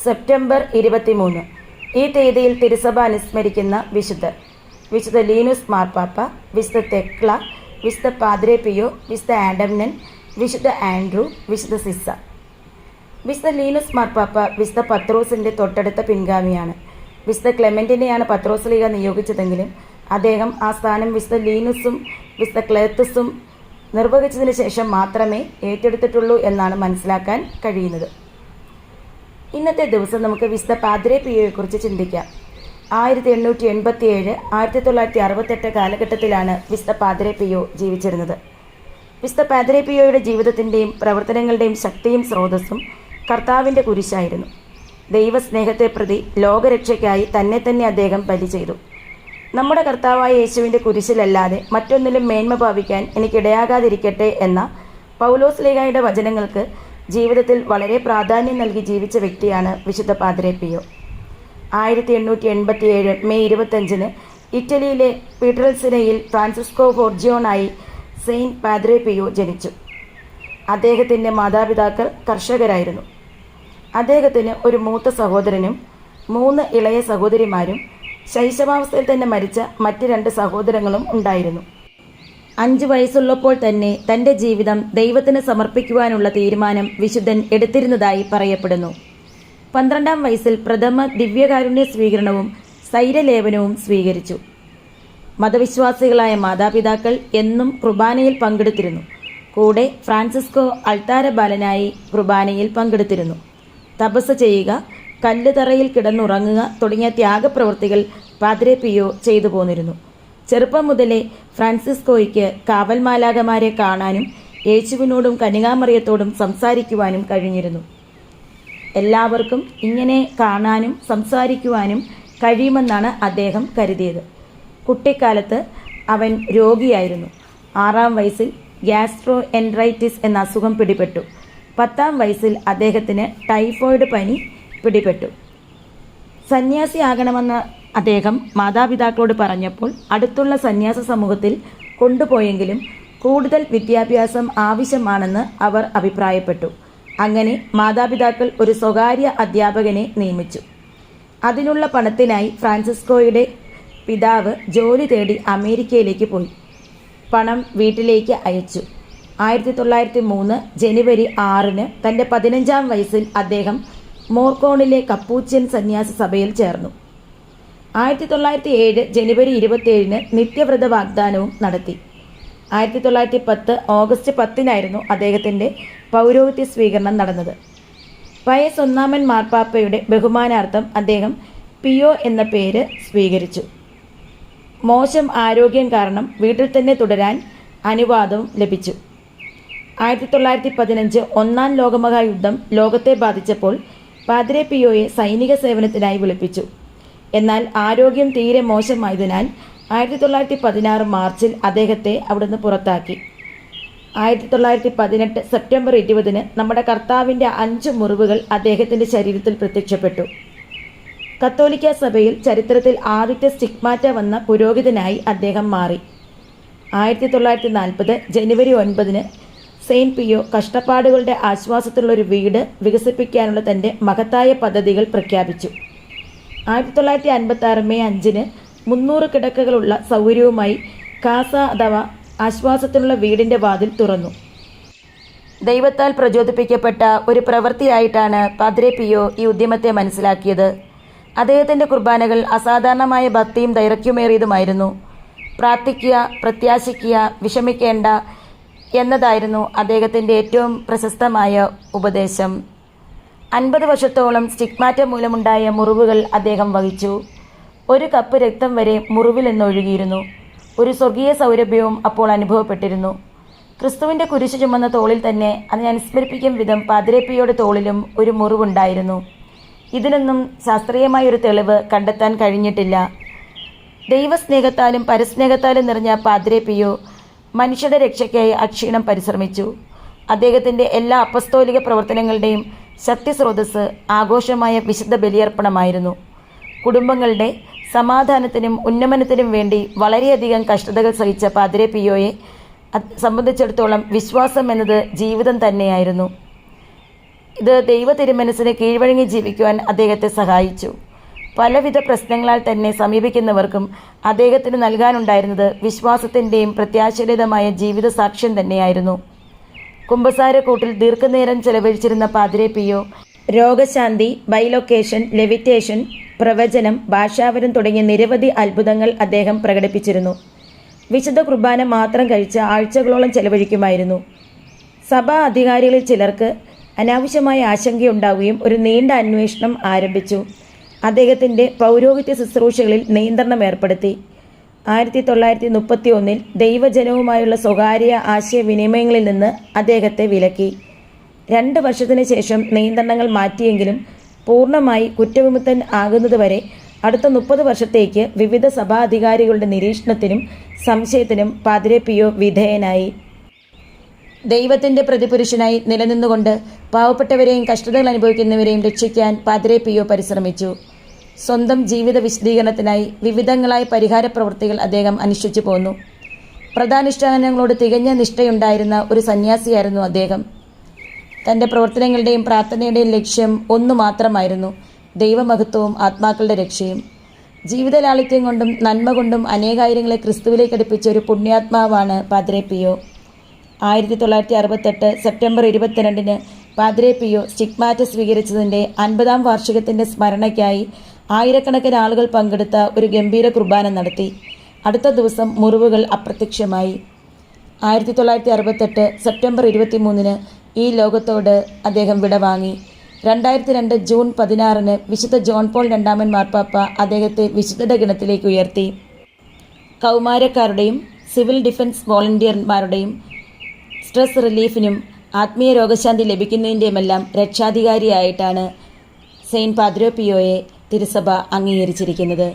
September 23. ഈ തീയതിയിൽ തിരുസഭ അനുസ്മരിക്കുന്ന വിശുദ്ധർ: വിശുദ്ധ ലീനുസ് മാർപ്പാപ്പ, വിശുദ്ധ തെക്ല, വിശുദ്ധ പാദ്രെ പിയോ, വിശുദ്ധ ആഡംനൻ, വിശുദ്ധ ആൻഡ്രൂ, വിശുദ്ധ സിസ. വിശുദ്ധ ലീനുസ് മാർപ്പാപ്പ വിശുദ്ധ പത്രോസിൻ്റെ തൊട്ടടുത്ത പിൻഗാമിയാണ്. വിശുദ്ധ ക്ലെമൻറ്റിനെയാണ് പത്രോസ് ലീഗ നിയോഗിച്ചതെങ്കിലും അദ്ദേഹം ആ സ്ഥാനം വിശുദ്ധ ലീനുസും വിശുദ്ധ ക്ലേത്തുസും നിർവഹിച്ചതിന് ശേഷം മാത്രമേ ഏറ്റെടുത്തിട്ടുള്ളൂ എന്നാണ് മനസ്സിലാക്കാൻ കഴിയുന്നത്. ഇന്നത്തെ ദിവസം നമുക്ക് വിശുദ്ധ പാദ്രെ പിയോയെക്കുറിച്ച് ചിന്തിക്കാം. 1887 1968 കാലഘട്ടത്തിലാണ് വിശുദ്ധ പാദ്രെ പിയോ ജീവിച്ചിരുന്നത്. വിശുദ്ധ പാദ്രെ പിയോയുടെ ജീവിതത്തിൻ്റെയും പ്രവർത്തനങ്ങളുടെയും ശക്തിയും സ്രോതസ്സും കർത്താവിൻ്റെ കുരിശായിരുന്നു. ദൈവസ്നേഹത്തെ പ്രതി ലോകരക്ഷയ്ക്കായി തന്നെ അദ്ദേഹം ബലി ചെയ്തു. നമ്മുടെ കർത്താവായ യേശുവിൻ്റെ കുരിശിലല്ലാതെ മറ്റൊന്നിലും മേന്മ ഭാവിക്കാൻ എനിക്കിടയാകാതിരിക്കട്ടെ എന്ന പൗലോസ് ലീഗായുടെ വചനങ്ങൾക്ക് ജീവിതത്തിൽ വളരെ പ്രാധാന്യം നൽകി ജീവിച്ച വ്യക്തിയാണ് വിശുദ്ധ പാദ്രെ പിയോ. 1887 മെയ് 25 ഇറ്റലിയിലെ പീട്രൽസിനയിൽ ഫ്രാൻസിസ്കോ ബോർജിയോണായി സെയിൻറ്റ് പാദ്രെ പിയോ ജനിച്ചു. അദ്ദേഹത്തിൻ്റെ മാതാപിതാക്കൾ കർഷകരായിരുന്നു. അദ്ദേഹത്തിന് ഒരു മൂത്ത സഹോദരനും 3 ഇളയ സഹോദരിമാരും ശൈശവാവസ്ഥയിൽ തന്നെ മരിച്ച മറ്റ് 2 സഹോദരങ്ങളും ഉണ്ടായിരുന്നു. 5 വയസ്സുള്ളപ്പോൾ തന്നെ തൻ്റെ ജീവിതം ദൈവത്തിന് സമർപ്പിക്കുവാനുള്ള തീരുമാനം വിശുദ്ധൻ എടുത്തിരുന്നതായി പറയപ്പെടുന്നു. 12-ാം വയസ്സിൽ പ്രഥമ ദിവ്യകാരുണ്യ സ്വീകരണവും സൈരലേപനവും സ്വീകരിച്ചു. മതവിശ്വാസികളായ മാതാപിതാക്കൾ എന്നും കുർബാനയിൽ പങ്കെടുത്തിരുന്നു. കൂടെ ഫ്രാൻസിസ്കോ അൾത്താര ബാലനായി കുർബാനയിൽ പങ്കെടുത്തിരുന്നു. തപസ് ചെയ്യുക, കല്ലുതറയിൽ കിടന്നുറങ്ങുക തുടങ്ങിയ ത്യാഗപ്രവൃത്തികൾ പാദ്രെ പിയോ ചെയ്തു പോന്നിരുന്നു. ചെറുപ്പം മുതലേ ഫ്രാൻസിസ്കോയ്ക്ക് കാവൽ മാലാഖമാരെ കാണാനും യേശുവിനോടും കന്യകാമറിയത്തോടും സംസാരിക്കുവാനും കഴിഞ്ഞിരുന്നു. എല്ലാവർക്കും ഇങ്ങനെ കാണാനും സംസാരിക്കുവാനും കഴിയുമെന്നാണ് അദ്ദേഹം കരുതിയത്. കുട്ടിക്കാലത്ത് അവൻ രോഗിയായിരുന്നു. 6-ാം വയസ്സിൽ ഗ്യാസ്ട്രോ എൻട്രൈറ്റിസ് എന്ന അസുഖം പിടിപെട്ടു. 10-ാം വയസ്സിൽ അദ്ദേഹത്തിന് ടൈഫോയിഡ് പനി പിടിപെട്ടു. സന്യാസിയാകണമെന്ന് അദ്ദേഹം മാതാപിതാക്കളോട് പറഞ്ഞപ്പോൾ അടുത്തുള്ള സന്യാസ സമൂഹത്തിൽ കൊണ്ടുപോയെങ്കിലും കൂടുതൽ വിദ്യാഭ്യാസം ആവശ്യമാണെന്ന് അവർ അഭിപ്രായപ്പെട്ടു. അങ്ങനെ മാതാപിതാക്കൾ ഒരു സ്വകാര്യ അധ്യാപകനെ നിയമിച്ചു. അതിനുള്ള പണത്തിനായി ഫ്രാൻസിസ്കോയുടെ പിതാവ് ജോലി തേടി അമേരിക്കയിലേക്ക് പോയി. പണം വീട്ടിലേക്ക് അയച്ചു. 1903 ജനുവരി 6 തൻ്റെ 15-ാം വയസ്സിൽ അദ്ദേഹം മോർക്കോണിലെ കപ്പൂച്ചിയൻ സന്യാസ സഭയിൽ ചേർന്നു. 1907 ജനുവരി 27 നിത്യവ്രത വാഗ്ദാനവും നടത്തി. 1910 ഓഗസ്റ്റ് 10 അദ്ദേഹത്തിൻ്റെ പൗരോഹിത്യ സ്വീകരണം നടന്നത്. പയസ് 1-ാമൻ മാർപ്പാപ്പയുടെ ബഹുമാനാർത്ഥം അദ്ദേഹം പിയോ എന്ന പേര് സ്വീകരിച്ചു. മോശം ആരോഗ്യം കാരണം വീട്ടിൽ തന്നെ തുടരാൻ അനുവാദവും ലഭിച്ചു. 1915 1-ാം ലോകമഹായുദ്ധം ലോകത്തെ ബാധിച്ചപ്പോൾ പാദ്രെ പിയോയെ സൈനിക സേവനത്തിനായി വിളിപ്പിച്ചു. എന്നാൽ ആരോഗ്യം തീരെ മോശമായതിനാൽ 1916 മാർച്ചിൽ അദ്ദേഹത്തെ അവിടുന്ന് പുറത്താക്കി. 1918 സെപ്റ്റംബർ 20 നമ്മുടെ കർത്താവിൻ്റെ 5 മുറിവുകൾ അദ്ദേഹത്തിൻ്റെ ശരീരത്തിൽ പ്രത്യക്ഷപ്പെട്ടു. കത്തോലിക്ക സഭയിൽ ചരിത്രത്തിൽ ആദ്യത്തെ സ്റ്റിഗ്മാറ്റ വന്ന പുരോഹിതനായി അദ്ദേഹം മാറി. 1940 ജനുവരി 9 സെയിൻറ്റ് പിയോ കഷ്ടപ്പാടുകളുടെ ആശ്വാസത്തിലുള്ളൊരു വീട് വികസിപ്പിക്കാനുള്ള തൻ്റെ മഹത്തായ പദ്ധതികൾ പ്രഖ്യാപിച്ചു. 1956 മെയ് 5 300 കിടക്കകളുള്ള സൗകര്യവുമായി കാസ അഥവാ ആശ്വാസത്തിനുള്ള വീടിൻ്റെ വാതിൽ തുറന്നു. ദൈവത്താൽ പ്രചോദിപ്പിക്കപ്പെട്ട ഒരു പ്രവൃത്തിയായിട്ടാണ് പാദ്രെ പിയോ ഈ ഉദ്യമത്തെ മനസ്സിലാക്കിയത്. അദ്ദേഹത്തിൻ്റെ കുർബാനകൾ അസാധാരണമായ ഭക്തിയും ദൈർഘ്യമേറിയതുമായിരുന്നു. പ്രാർത്ഥിക്കുക, പ്രത്യാശിക്കുക, വിഷമിക്കേണ്ട എന്നതായിരുന്നു അദ്ദേഹത്തിൻ്റെ ഏറ്റവും പ്രശസ്തമായ ഉപദേശം. 50 വർഷത്തോളം സ്റ്റിഗ്മാറ്റ മൂലമുണ്ടായ മുറിവുകൾ അദ്ദേഹം വഹിച്ചു. 1 കപ്പ് രക്തം വരെ മുറിവിൽ നിന്നൊഴുകിയിരുന്നു. ഒരു സ്വർഗീയ സൗരഭ്യവും അപ്പോൾ അനുഭവപ്പെട്ടിരുന്നു. ക്രിസ്തുവിൻ്റെ കുരിശ് ചുമന്ന തോളിൽ തന്നെ അതിനെ അനുസ്മരിപ്പിക്കും വിധം പാദ്രെ പിയോയുടെ തോളിലും ഒരു മുറിവുണ്ടായിരുന്നു. ഇതിനൊന്നും ശാസ്ത്രീയമായൊരു തെളിവ് കണ്ടെത്താൻ കഴിഞ്ഞിട്ടില്ല. ദൈവസ്നേഹത്താലും പരസ്നേഹത്താലും നിറഞ്ഞ പാദ്രെ പിയോ മനുഷ്യരുടെ രക്ഷയ്ക്കായി അക്ഷീണം പരിശ്രമിച്ചു. അദ്ദേഹത്തിൻ്റെ എല്ലാ അപ്പസ്തോലിക പ്രവർത്തനങ്ങളുടെയും ശക്തി സ്രോതസ് ആഘോഷമായ വിശുദ്ധ ബലിയർപ്പണമായിരുന്നു. കുടുംബങ്ങളുടെ സമാധാനത്തിനും ഉന്നമനത്തിനും വേണ്ടി വളരെയധികം കഷ്ടതകൾ സഹിച്ച പാദ്രെ പിയോയെ സംബന്ധിച്ചിടത്തോളം വിശ്വാസം എന്നത് ജീവിതം തന്നെയായിരുന്നു. ഇത് ദൈവ തിരുമനസ്സിന് കീഴ്വഴങ്ങി ജീവിക്കുവാൻ അദ്ദേഹത്തെ സഹായിച്ചു. പലവിധ പ്രശ്നങ്ങളാൽ തന്നെ സമീപിക്കുന്നവർക്കും അദ്ദേഹത്തിന് നൽകാനുണ്ടായിരുന്നത് വിശ്വാസത്തിൻ്റെയും പ്രത്യാശാലിതമായ ജീവിത സാക്ഷ്യം തന്നെയായിരുന്നു. കുമ്പസാരക്കൂട്ടിൽ ദീർഘനേരം ചെലവഴിച്ചിരുന്ന പാദ്രെ പിയോ രോഗശാന്തി, ബൈലൊക്കേഷൻ, ലെവിറ്റേഷൻ, പ്രവചനം, ഭാഷാവരം തുടങ്ങിയ നിരവധി അത്ഭുതങ്ങൾ അദ്ദേഹം പ്രകടിപ്പിച്ചിരുന്നു. വിശുദ്ധ കുർബാന മാത്രം കഴിച്ച് ആഴ്ചകളോളം ചെലവഴിക്കുമായിരുന്നു. സഭാ അധികാരികളിൽ ചിലർക്ക് അനാവശ്യമായ ആശങ്കയുണ്ടാവുകയും ഒരു നീണ്ട അന്വേഷണം ആരംഭിച്ചു. അദ്ദേഹത്തിൻ്റെ പൗരോഹിത്യ ശുശ്രൂഷകളിൽ നിയന്ത്രണം ഏർപ്പെടുത്തി. 1931 ദൈവജനവുമായുള്ള സ്വകാര്യ ആശയവിനിമയങ്ങളിൽ നിന്ന് അദ്ദേഹത്തെ വിലക്കി. 2 വർഷത്തിന് ശേഷം നിയന്ത്രണങ്ങൾ മാറ്റിയെങ്കിലും പൂർണ്ണമായി കുറ്റവിമുക്തൻ ആകുന്നതുവരെ അടുത്ത 30 വർഷത്തേക്ക് വിവിധ സഭാ അധികാരികളുടെ നിരീക്ഷണത്തിനും സംശയത്തിനും പാദ്രെ പിയോ വിധേയനായി. ദൈവത്തിൻ്റെ പ്രതിപുരുഷനായി നിലനിന്നുകൊണ്ട് പാവപ്പെട്ടവരെയും കഷ്ടതകൾ അനുഭവിക്കുന്നവരെയും രക്ഷിക്കാൻ പാദ്രെ പിയോ പരിശ്രമിച്ചു. സ്വന്തം ജീവിത വിശദീകരണത്തിനായി വിവിധങ്ങളായ പരിഹാര പ്രവൃത്തികൾ അദ്ദേഹം അനുഷ്ഠിച്ചു പോന്നു. വ്രതാനുഷ്ഠാനങ്ങളോട് തികഞ്ഞ നിഷ്ഠയുണ്ടായിരുന്ന ഒരു സന്യാസിയായിരുന്നു അദ്ദേഹം. തൻ്റെ പ്രവർത്തനങ്ങളുടെയും പ്രാർത്ഥനയുടെയും ലക്ഷ്യം ഒന്നു മാത്രമായിരുന്നു: ദൈവമഹത്വവും ആത്മാക്കളുടെ രക്ഷയും. ജീവിതലാളിത്യം കൊണ്ടും നന്മ കൊണ്ടും അനേകായിരങ്ങളെ ക്രിസ്തുവിലേക്ക് അടുപ്പിച്ച ഒരു പുണ്യാത്മാവാണ് പാദ്രെ പിയോ. 1968 സെപ്റ്റംബർ 22 പാദ്രെ പിയോ സ്റ്റിഗ്മാറ്റ സ്വീകരിച്ചതിൻ്റെ 50ാം വാർഷികത്തിൻ്റെ സ്മരണയ്ക്കായി ആയിരക്കണക്കിന് ആളുകൾ പങ്കെടുത്ത ഒരു ഗംഭീര കുർബാന നടത്തി. അടുത്ത ദിവസം മുറിവുകൾ അപ്രത്യക്ഷമായി. 1968 സെപ്റ്റംബർ 23 ഈ ലോകത്തോട് അദ്ദേഹം വിടവാങ്ങി. 2002 ജൂൺ 16 വിശുദ്ധ ജോൺ പോൾ രണ്ടാമൻ മാർപ്പാപ്പ അദ്ദേഹത്തെ വിശുദ്ധ ഗണത്തിലേക്ക് ഉയർത്തി. കൗമാരക്കാരുടെയും സിവിൽ ഡിഫൻസ് വോളണ്ടിയർമാരുടെയും സ്ട്രെസ് റിലീഫിനും ആത്മീയ രോഗശാന്തി ലഭിക്കുന്നതിൻ്റെയുമെല്ലാം രക്ഷാധികാരിയായിട്ടാണ് സെയിൻറ്റ് പാദ്രെ പിയോയെ തിരുസഭ അംഗീകരിച്ചിരിക്കുന്നത്.